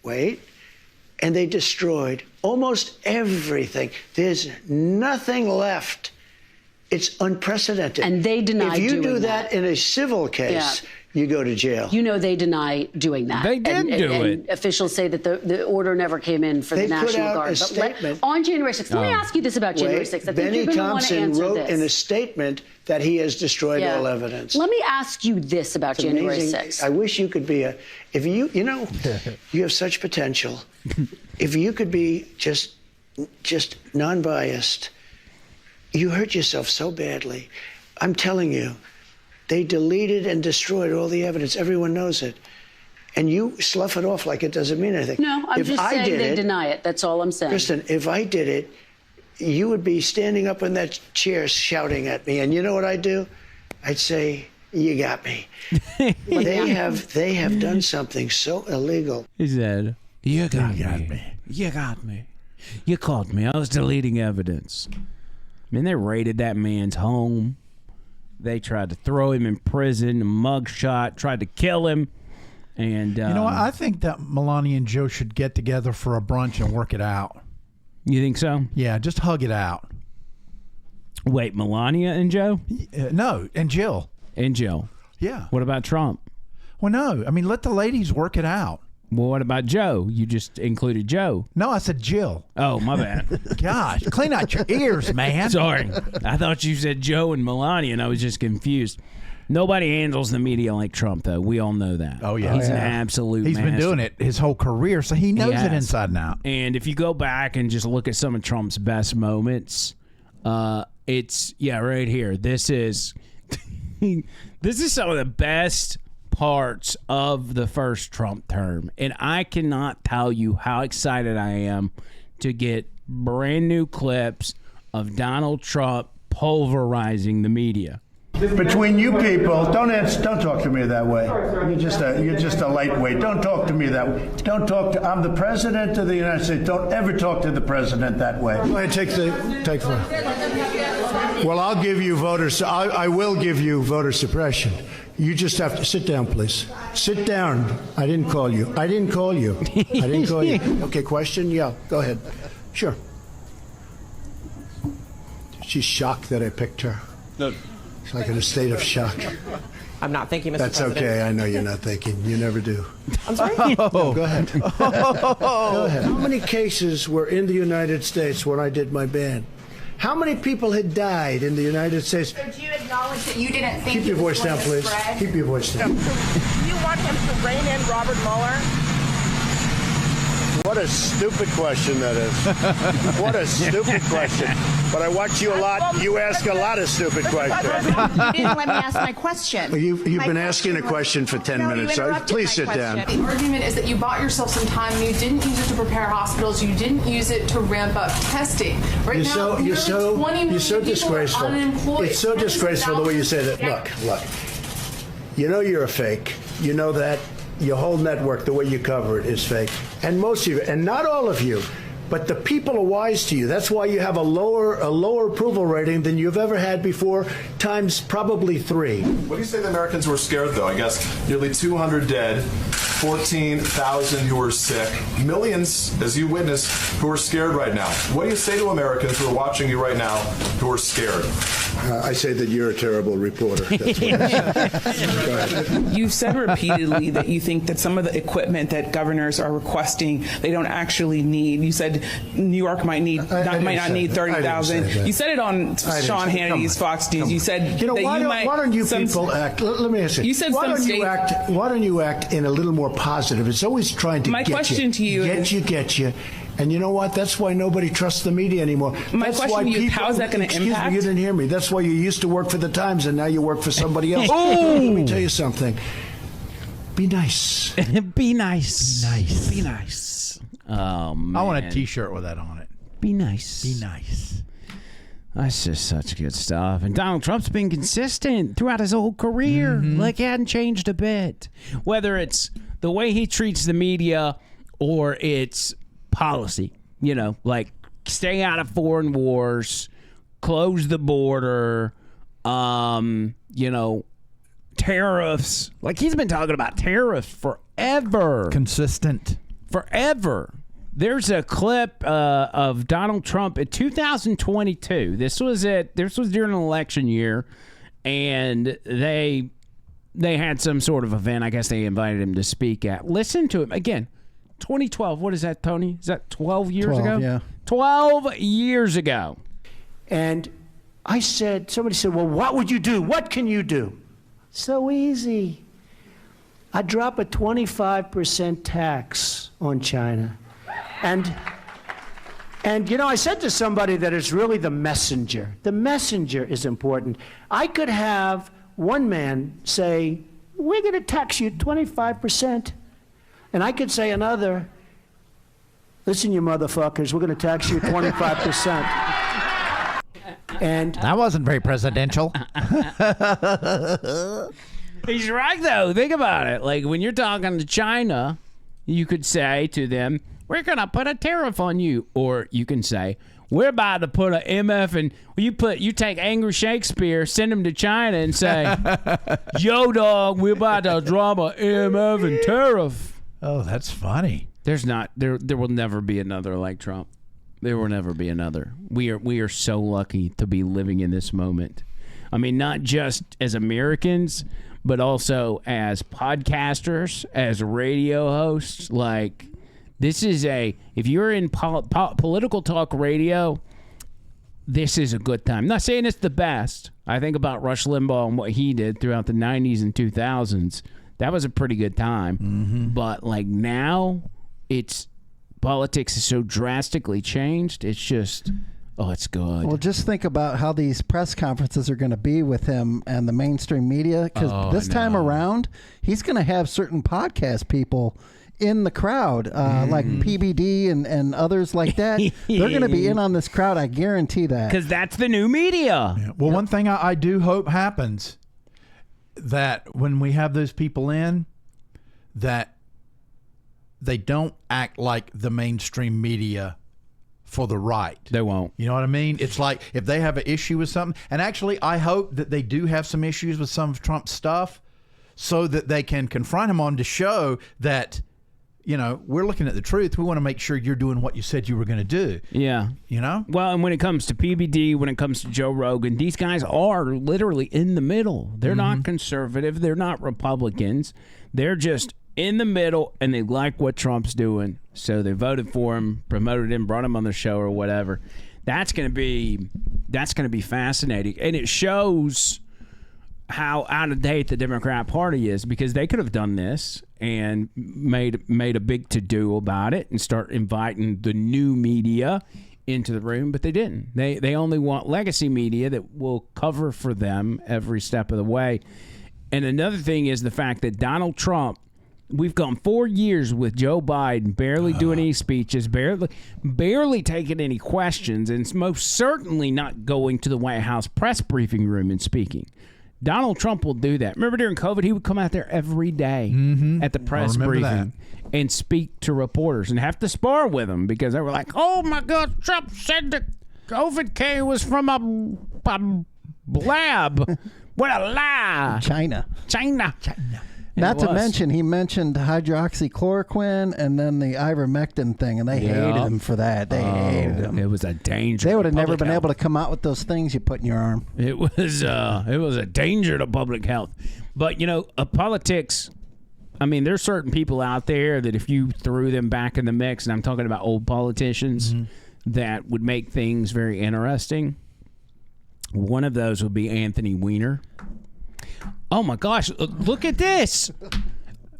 and they destroyed almost everything. There's nothing left. It's unprecedented. And they denied doing that. If you do that in a civil case, you go to jail. They deny doing that. They did do it. Officials say that the order never came in for the National Guard. They put out a statement. On January 6th. Let me ask you this about January 6th. I think Benny you're going to want to Thompson answer wrote this. in a statement that he has destroyed all evidence. Let me ask you this about January 6th. I wish you could be you have such potential. If you could be just non-biased, you hurt yourself so badly. I'm telling you, they deleted and destroyed all the evidence. Everyone knows it. And you slough it off like it doesn't mean anything. No, I'm just saying they deny it. That's all I'm saying. Kristen, if I did it, you would be standing up in that chair shouting at me. And you know what I'd do? I'd say, you got me. They have done something so illegal. He said, you got me. You got me. You caught me. I was deleting evidence. I mean, they raided that man's home. They tried to throw him in prison, a mugshot, tried to kill him. And you know what? I think that Melania and Joe should get together for a brunch and work it out. You think so? Yeah, just hug it out. Wait, Melania and Joe? No, and Jill. And Jill. Yeah. What about Trump? Well, no. I mean, let the ladies work it out. Well, what about Joe? You just included Joe. No, I said Jill. Oh, my bad. Gosh, clean out your ears, man. Sorry. I thought you said Joe and Melania, and I was just confused. Nobody handles the media like Trump, though. We all know that. Oh, yeah. He's an absolute He's been doing it his whole career, so he knows it inside and out. And if you go back and just look at some of Trump's best moments, it's, right here. This is some of the best parts of the first Trump term. And I cannot tell you how excited I am to get brand new clips of Donald Trump pulverizing the media. Between you people, don't talk to me that way. You're just a lightweight. Don't talk to me that way. Don't talk to. I'm the president of the United States. Don't ever talk to the president that way. Go ahead, take the. Well, I'll give you voters. I will give you voter suppression. You just have to sit down, please. Sit down. I didn't call you. I didn't call you. Okay, question? Yeah, go ahead. Sure. She's shocked that I picked her. No. It's like in a state of shock. I'm not thinking, Mr. That's President. okay. I know you're not thinking. You never do. I'm sorry? No, go ahead. Go ahead. How many cases were in the United States when I did my ban? How many people had died in the United States? So do you acknowledge that you didn't think Keep your voice down, please. Keep your voice down. Do you want him to rein in Robert Mueller? What a stupid question that is. What a stupid question. But I watch you a lot. You ask a lot of stupid questions. You didn't let me ask my question. You've been asking a question for 10 minutes. So please sit down. The argument is that you bought yourself some time and you didn't use it to prepare hospitals. You didn't use it to ramp up testing. You're so disgraceful. It's so disgraceful the way you say that. Look. You know you're a fake. You know that. Your whole network, the way you cover it, is fake. And most of you, and not all of you, but the people are wise to you. That's why you have a lower approval rating than you've ever had before, times probably 3. What do you say the Americans were scared, though? I guess nearly 200 dead, 14,000 who are sick, millions, as you witnessed, who are scared right now. What do you say to Americans who are watching you right now who are scared? I say that you're a terrible reporter. That's what I say. You've said repeatedly that you think that some of the equipment that governors are requesting they don't actually need. You said New York might not need 30,000. You said it on Sean Hannity's Fox News. You said why don't you people act? Let me ask you. You said why don't you act in a little more positive? It's always trying to get you. My question to you is, get you. And you know what? That's why nobody trusts the media anymore. My question to you is, how is that going to impact? Excuse me, you didn't hear me. That's why you used to work for the Times and now you work for somebody else. Let me tell you something. Be nice. Be nice. Be nice. Oh, man. I want a T-shirt with that on it. Be nice. Be nice. That's just such good stuff. And Donald Trump's been consistent throughout his whole career. Mm-hmm. Like, he hadn't changed a bit. Whether it's the way he treats the media or it's policy, like stay out of foreign wars, close the border, tariffs. Like, he's been talking about tariffs forever. Consistent. Forever. There's a clip of Donald Trump in 2022. This was during an election year, and they had some sort of event. I guess they invited him to speak at. Listen to him again. 2012. What is that, Tony? Is that 12 years ago? Yeah. 12 years ago. And somebody said, well, what would you do? What can you do? So easy. I'd drop a 25% tax on China. And I said to somebody that it's really the messenger. The messenger is important. I could have one man say, we're going to tax you 25%. And I could say another, listen, you motherfuckers, we're going to tax you 25%. And that wasn't very presidential. He's right, though. Think about it. Like, when you're talking to China, you could say to them, we're going to put a tariff on you. Or you can say, we're about to put an MF and you take angry Shakespeare, send him to China and say, yo, dog, we're about to drop a MF and tariff. Oh, that's funny. There will never be another like Trump. There will never be another. We are so lucky to be living in this moment. I mean, not just as Americans, but also as podcasters, as radio hosts. Like, this is if you're in political talk radio, this is a good time. I'm not saying it's the best. I think about Rush Limbaugh and what he did throughout the 90s and 2000s. That was a pretty good time. Mm-hmm. But like now, politics is so drastically changed. It's just... Oh, it's good. Well, just think about how these press conferences are going to be with him and the mainstream media, because this time around, he's going to have certain podcast people in the crowd, like PBD and others like that. They're going to be in on this crowd, I guarantee that. Because that's the new media. Yeah. Well, one thing I do hope happens, that when we have those people in, that they don't act like the mainstream media for the right. They won't. You know what I mean? It's like if they have an issue with something, and actually I hope that they do have some issues with some of Trump's stuff so that they can confront him on to show that, you know, we're looking at the truth. We want to make sure you're doing what you said you were going to do. Yeah. You know? Well, and when it comes to PBD, when it comes to Joe Rogan, these guys are literally in the middle. They're not conservative. They're not Republicans. They're just in the middle, and they like what Trump's doing, so they voted for him, promoted him, brought him on the show or whatever. That's going to be fascinating, and it shows how out of date the Democrat Party is, because they could have done this and made a big to-do about it and start inviting the new media into the room, but they didn't. They only want legacy media that will cover for them every step of the way. And another thing is the fact that Donald Trump, we've gone 4 years with Joe Biden barely doing any speeches, barely taking any questions, and most certainly not going to the White House press briefing room and speaking. Donald Trump will do that. Remember during COVID, he would come out there every day at the press briefing and speak to reporters and have to spar with them because they were like, oh my God, Trump said the COVID was from a lab. What a lie. China. Not to mention, he mentioned hydroxychloroquine and then the ivermectin thing, and they hated him for that. They hated him. It was a danger. They would have never been able to come out with those things you put in your arm. It was a danger to public health. But, you know, politics, I mean, there's certain people out there that if you threw them back in the mix, and I'm talking about old politicians, that would make things very interesting. One of those would be Anthony Weiner. Oh my gosh, look at this.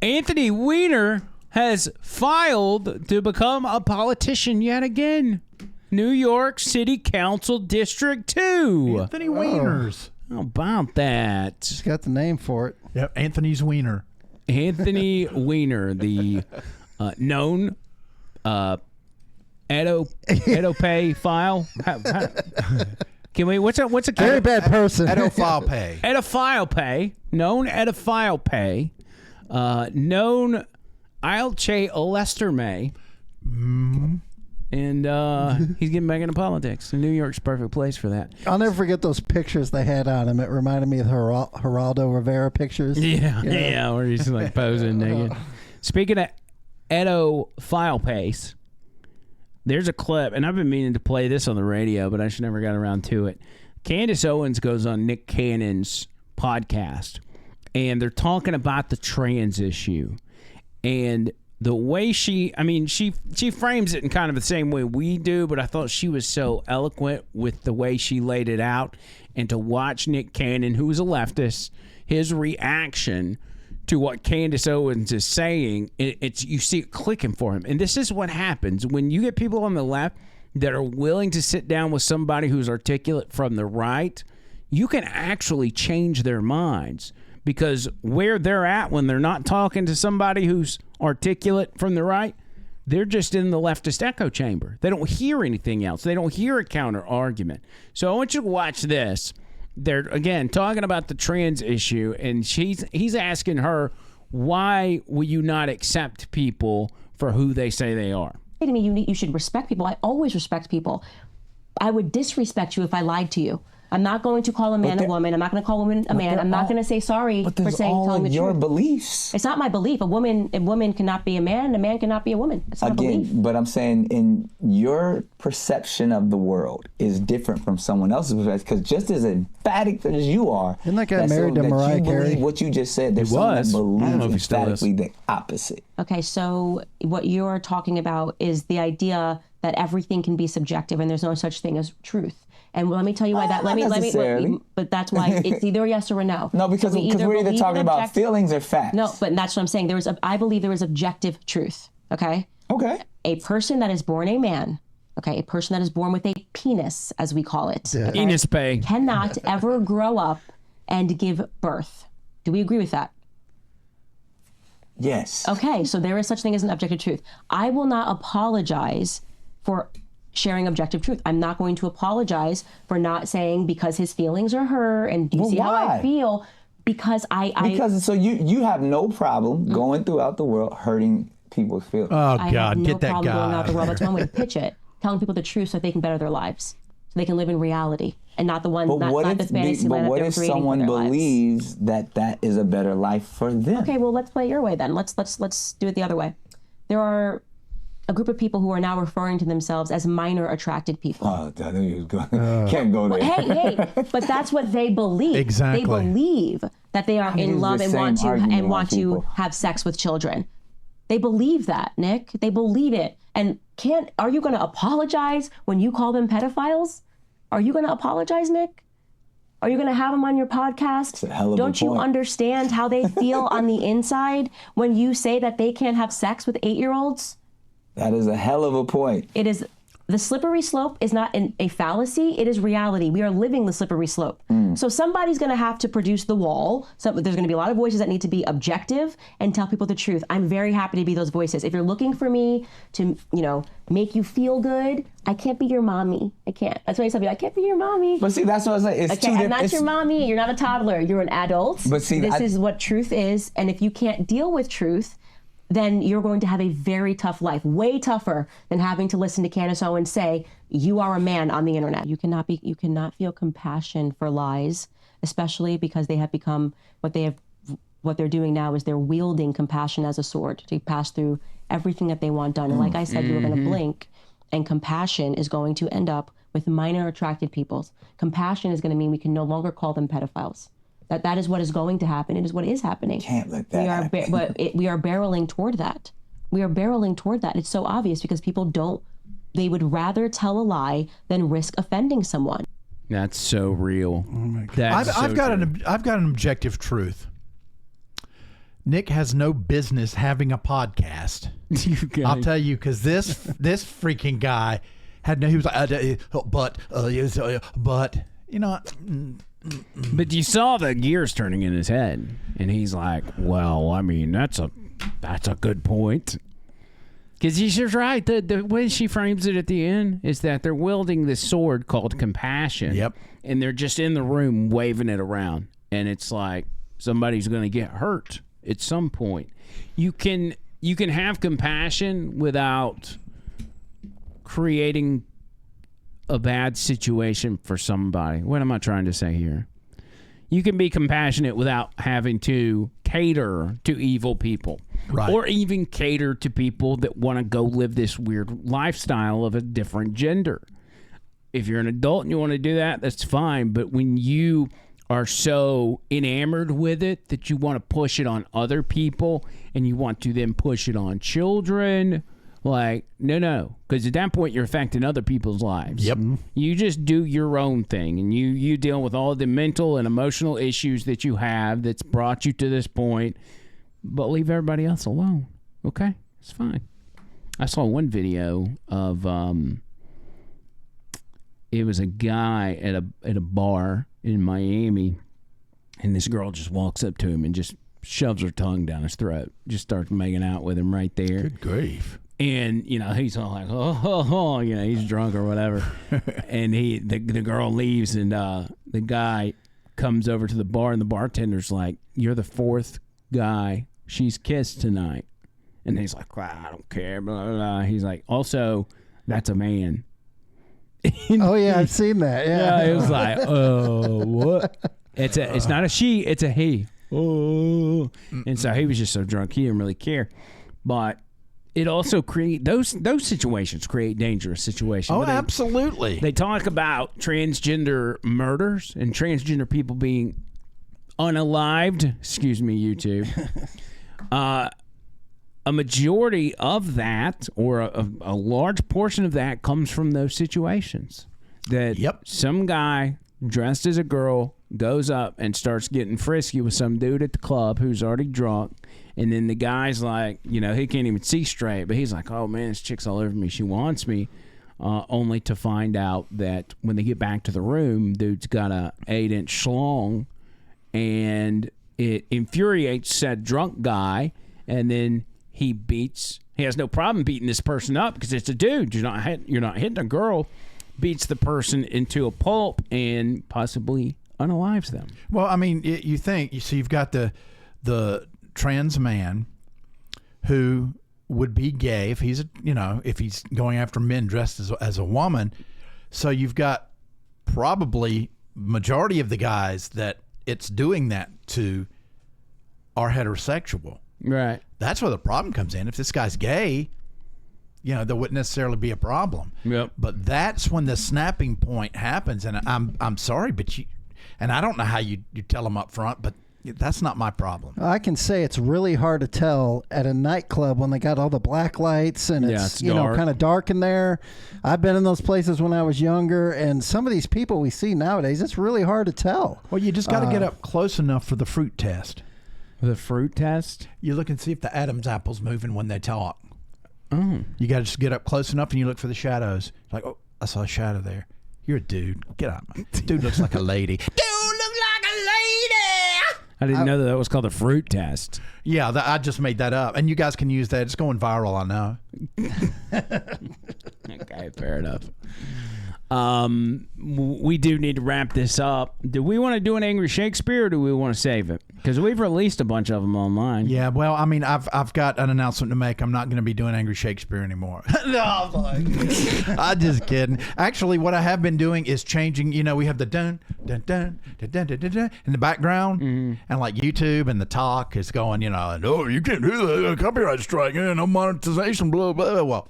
Anthony Weiner has filed to become a politician yet again. New York City Council District 2. Anthony Weiner's. How about that? He's got the name for it. Yep, Anthony's Weiner. Anthony Weiner, the known Edo-Pay file. Can we? What's a very bad person? Edophile pay. Edophile pay. Known edophile pay. Known Ilche Lesterme. And he's getting back into politics. And New York's a perfect place for that. I'll never forget those pictures they had on him. It reminded me of the Geraldo Rivera pictures. Yeah, where he's like posing naked. Speaking of edophile pace. There's a clip, and I've been meaning to play this on the radio, but I just never got around to it. Candace Owens goes on Nick Cannon's podcast, and they're talking about the trans issue. And the way she frames it in kind of the same way we do, but I thought she was so eloquent with the way she laid it out. And to watch Nick Cannon, who is a leftist, his reaction to what Candace Owens is saying, you see it clicking for him. And this is what happens when you get people on the left that are willing to sit down with somebody who's articulate from the right. You can actually change their minds, because where they're at when they're not talking to somebody who's articulate from the right, they're just in the leftist echo chamber. They don't hear anything else. They don't hear a counter argument. So I want you to watch this. They're, again, talking about the trans issue, and he's asking her, why will you not accept people for who they say they are? To me, you should respect people. I always respect people. I would disrespect you if I lied to you. I'm not going to call a man a woman. I'm not going to call a woman a man. I'm not going to say sorry for telling the truth. Your beliefs. It's not my belief. A woman cannot be a man, and a man cannot be a woman. It's not a belief. But I'm saying in your perception of the world is different from someone else's perspective, because just as emphatic as you are, isn't that guy married to Mariah Carey? What you just said, there's someone that believes emphatically the opposite. Okay, so what you're talking about is the idea that everything can be subjective and there's no such thing as truth. And let me tell you why that. Let me. But that's why it's either yes or a no. No, because we're either talking about feelings or facts. No, but that's what I'm saying. I believe there is objective truth. Okay. Okay. A person that is born a man. Okay, a person that is born with a penis, as we call it, okay, penis pay, cannot ever grow up and give birth. Do we agree with that? Yes. Okay, so there is such thing as an objective truth. I will not apologize for sharing objective truth. I'm not going to apologize for not saying because his feelings are hurt and do you see how I feel? Because so you have no problem going throughout the world hurting people's feelings. Oh God, I have no get that problem guy. going out the world. That's one way to pitch it. Telling people the truth so they can better their lives, so they can live in reality and not the one. But not the fantasy land that what they're if creating someone for their believes that is a better life for them? Okay, well let's play it your way then. Let's do it the other way. There are a group of people who are now referring to themselves as minor attracted people. Oh, I knew you was going. Can't go there. Hey, but that's what they believe. Exactly. They believe that they are in love and want to have sex with children. They believe that, Nick. They believe it. And are you going to apologize when you call them pedophiles? Are you going to apologize, Nick? Are you going to have them on your podcast? That's a hell of Don't you understand how they feel on the inside when you say that they can't have sex with 8-year-olds? That is a hell of a point. It is. The slippery slope is not a fallacy. It is reality. We are living the slippery slope. So somebody's going to have to produce the wall. So there's going to be a lot of voices that need to be objective and tell people the truth. I'm very happy to be those voices. If you're looking for me to, make you feel good, I can't be your mommy. I can't. That's why I tell people, I can't be your mommy. But see, that's what I was saying. It's I'm not your mommy. You're not a toddler. You're an adult. But see, this is what truth is. And if you can't deal with truth, then you're going to have a very tough life, way tougher than having to listen to Candace Owens say, you are a man on the internet. You cannot feel compassion for lies, especially because they have become what they're doing now is they're wielding compassion as a sword to pass through everything that they want done. And like I said, you were going to blink, and compassion is going to end up with minor attracted people. Compassion is going to mean we can no longer call them pedophiles. That is what is going to happen. It is what is happening. Can't let that happen. We are barreling toward that. We are barreling toward that. It's so obvious because people they would rather tell a lie than risk offending someone. That's so real. Oh my God. I've got an objective truth. Nick has no business having a podcast. I'll tell you, because this freaking guy he was like, but But you saw the gears turning in his head, and he's like, "Well, I mean, that's a good point." Because she's right. The way she frames it at the end is that they're wielding this sword called compassion. Yep. And they're just in the room waving it around, and it's like somebody's going to get hurt at some point. You can have compassion without creating a bad situation for somebody. What am I trying to say here? You can be compassionate without having to cater to evil people. Right. Or even cater to people that want to go live this weird lifestyle of a different gender. If you're an adult and you want to do that, that's fine. But when you are so enamored with it that you want to push it on other people and you want to then push it on children, like, no. Because at that point, you're affecting other people's lives. Yep. You just do your own thing, and you deal with all the mental and emotional issues that you have that's brought you to this point, but leave everybody else alone. Okay? It's fine. I saw one video of, it was a guy at a bar in Miami, and this girl just walks up to him and just shoves her tongue down his throat, just starts making out with him right there. Good grief. And, he's all like, oh, he's drunk or whatever. And the girl leaves, and the guy comes over to the bar, and the bartender's like, you're the fourth guy she's kissed tonight. And he's like, well, I don't care, blah, blah, blah. He's like, also, that's a man. Oh yeah, I've seen that. Yeah, it was like, oh, what? It's not a she, it's a he. Oh, and so he was just so drunk he didn't really care. But it also create those situations create dangerous situations. Oh, absolutely. They talk about transgender murders and transgender people being unalived. Excuse me, YouTube. A majority of that, or a large portion of that, comes from those situations. That some guy dressed as a girl goes up and starts getting frisky with some dude at the club who's already drunk. And then the guy's like, he can't even see straight, but he's like, oh man, this chick's all over me. She wants me. Only to find out that when they get back to the room, dude's got a 8-inch schlong, and it infuriates said drunk guy. And then he has no problem beating this person up because it's a dude. You're not hitting a girl. Beats the person into a pulp and possibly unalives them. Well, I mean, you see, you've got the trans man who would be gay if he's if he's going after men dressed as a woman. So you've got probably majority of the guys that it's doing that to are heterosexual. Right. That's where the problem comes in. If this guy's gay, there wouldn't necessarily be a problem. Yep. But that's when the snapping point happens. And I'm sorry, but and I don't know how you tell them up front, but that's not my problem. I can say it's really hard to tell at a nightclub when they got all the black lights and it's kind of dark in there. I've been in those places when I was younger, and some of these people we see nowadays, it's really hard to tell. Well, you just got to get up close enough for the fruit test. The fruit test? You look and see if the Adam's apple's moving when they talk. Oh. You got to just get up close enough and you look for the shadows. Like, oh, I saw a shadow there. You're a dude. Get up. Dude looks like a lady. Dude looks like a lady. I didn't know that was called a fruit test. Yeah, I just made that up. And you guys can use that. It's going viral, I know. Okay, fair enough. We do need to wrap this up. Do we want to do an Angry Shakespeare or do we want to save it? Because we've released a bunch of them online. Yeah, well, I mean, I've got an announcement to make. I'm not going to be doing Angry Shakespeare anymore. No, I'm just kidding. Actually, what I have been doing is changing. We have the dun dun dun dun dun dun dun, dun in the background, and like YouTube and the talk is going. And oh, you can't do that. Copyright strike. No monetization. Blah blah. Well,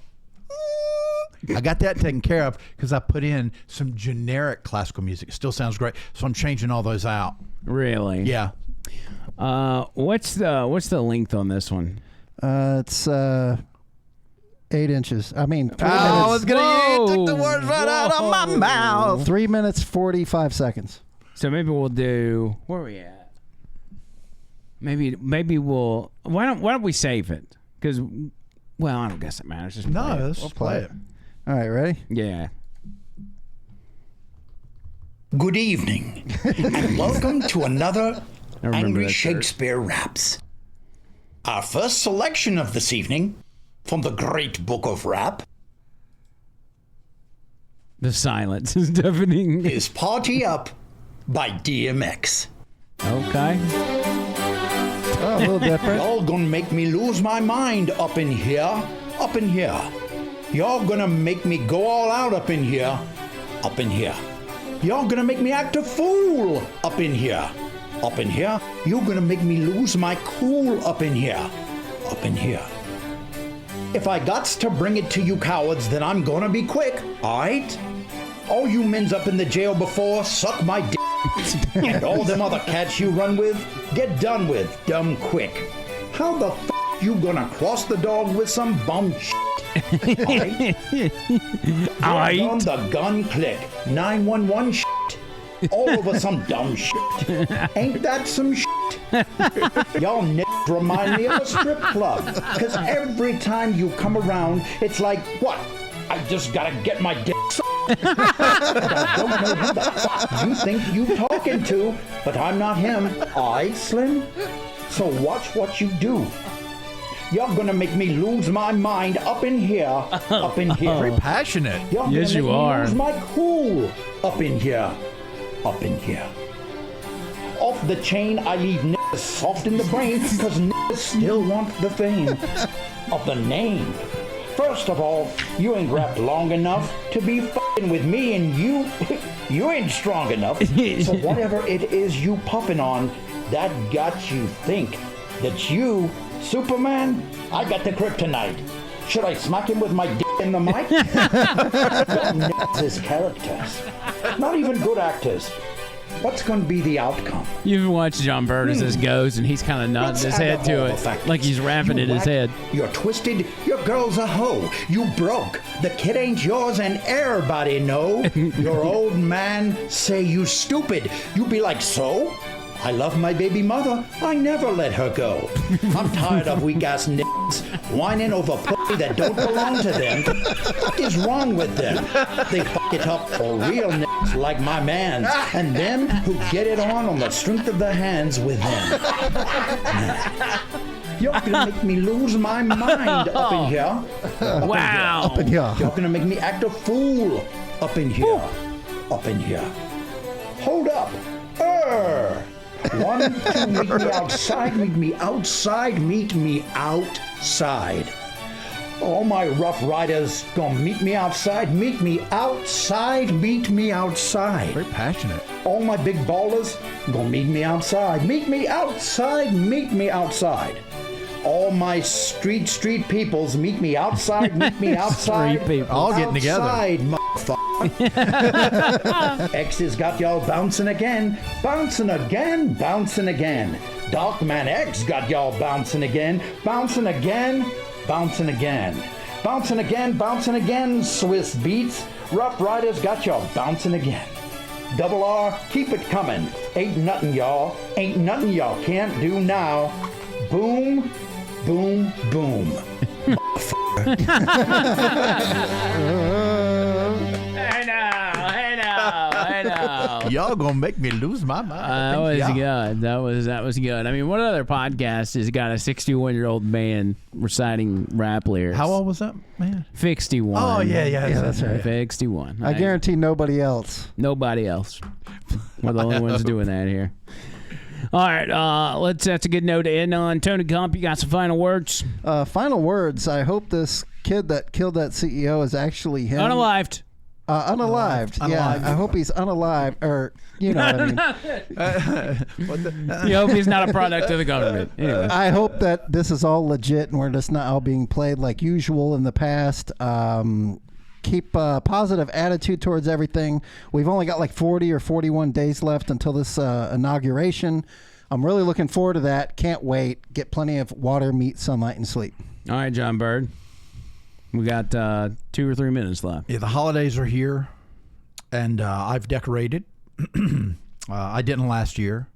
I got that taken care of because I put in some generic classical music. It still sounds great, so I'm changing all those out. Really? Yeah. What's the length on this one? It's 8 inches. I mean, 3 minutes. I was you took the words right out of my mouth. 3 minutes 45 seconds. So maybe we'll do. Where are we at? Maybe we'll. Why don't we save it? Because I don't guess it matters. Just let's play it. All right, ready? Yeah. Good evening, and welcome to another Angry Shakespeare Raps. Our first selection of this evening from the Great Book of Rap. The silence is deafening. Is Party Up by DMX. Okay. Oh, a little different. Y'all gonna make me lose my mind up in here. Y'all gonna make me go all out up in here. Y'all gonna make me act a fool up in here. You're gonna make me lose my cool up in here. If I gots to bring it to you cowards, then I'm gonna be quick, alright? All you men's up in the jail before, suck my dick. And all them other cats you run with, get done with, dumb quick. How the f*** you gonna cross the dog with some bum shit? Alright? On the gun click, 911 shit. All over some dumb shit. Ain't that some shit? Y'all niggas remind me of a strip club. Cause every time you come around, it's like, what? I just gotta get my dick sucked. I don't know who the fuck you think you talking to, but I'm not him. Alright, Slim? So watch what you do. Y'all gonna make me lose my mind up in here. Very passionate. Y'all yes, gonna you make are. Me lose my cool up in here. Off the chain, I leave niggas soft in the brain, cause niggas still want the fame of the name. First of all, you ain't wrapped long enough to be f***ing with me, and you ain't strong enough. So whatever it is you puffing on, that got you think that you, Superman, I got the kryptonite. Should I smack him with my dick in the mic? His characters. Not even good actors. What's going to be the outcome? You've watched John Bird as this goes, and he's kind of nodding his head to it, like he's rapping in his head. You're twisted. Your girl's a hoe. You broke. The kid ain't yours, and everybody know. Your old man say you stupid. You be like, so? I love my baby mother. I never let her go. I'm tired of weak-ass n***s whining over pussy that don't belong to them. What is wrong with them? They fuck it up for real n***s like my mans, and them who get it on the strength of their hands with them. You're gonna make me lose my mind up in here. Wow. Up in here. You're gonna make me act a fool up in here. Up in here. Hold up. One, two, meet me outside, meet me outside, meet me outside. All my rough riders gonna meet me outside, meet me outside, meet me outside. Very passionate. All my big ballers gonna meet me outside, meet me outside, meet me outside. All my street peoples meet me outside, meet me outside. Street people. All getting together. Outside, motherfucker. X has got y'all bouncing again, bouncing again, bouncing again. Darkman X got y'all bouncing again, bouncing again, bouncing again. Bouncing again, bouncing again, Swiss Beats. Rough Riders got y'all bouncing again. Double R, keep it coming. Ain't nothing y'all can't do now. Boom, boom, boom. I know. Y'all gonna make me lose my mind. That was good. That was good. I mean, what other podcast has got a 61-year-old man reciting rap lyrics? How old was that man? 61. Oh yeah, that's right. 61. I guarantee nobody else. Nobody else. We're the only ones doing that here. All right, that's a good note to end on. Tony Gump, you got some final words? Final words. I hope this kid that killed that CEO is actually him. Unalived. Unalived. Yeah, I hope he's unalived, or you know what I mean. You hope he's not a product of the government. Anyway. I hope that this is all legit and we're just not all being played like usual in the past. Keep a positive attitude towards everything. We've only got like 40 or 41 days left until this inauguration. I'm really looking forward to that. Can't wait. Get plenty of water, meat, sunlight, and sleep. All right, John Bird. We got 2 or 3 minutes left. Yeah, the holidays are here, and I've decorated. I didn't last year,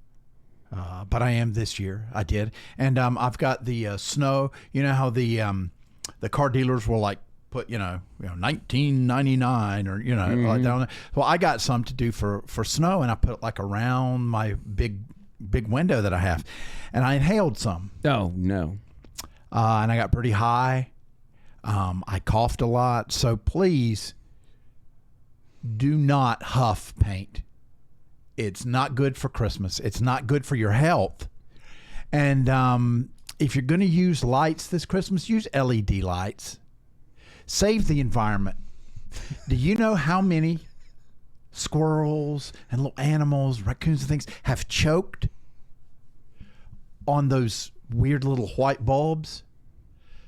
but I am this year. I did, and I've got the snow. You know how the car dealers will like put you know $19.99 or like that on it. Well, I got some to do for snow, and I put it like around my big window that I have, and I inhaled some. Oh no! And I got pretty high. I coughed a lot, so please do not huff paint. It's not good for Christmas. It's not good for your health. And if you're going to use lights this Christmas, use LED lights. Save the environment. Do you know how many squirrels and little animals, raccoons and things have choked on those weird little white bulbs?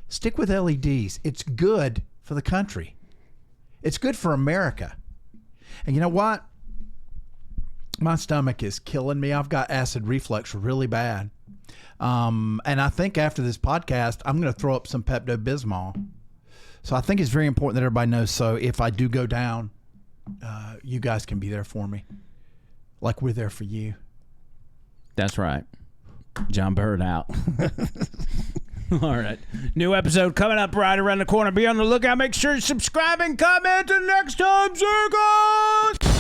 Stick with LEDs. It's good for the country. It's good for America. And you know what? My stomach is killing me. I've got acid reflux really bad. And I think after this podcast, I'm going to throw up some Pepto-Bismol. So I think it's very important that everybody knows. So if I do go down, you guys can be there for me. Like we're there for you. That's right. John Bird out. All right. New episode coming up right around the corner. Be on the lookout. Make sure you subscribe and comment. And next time, circles!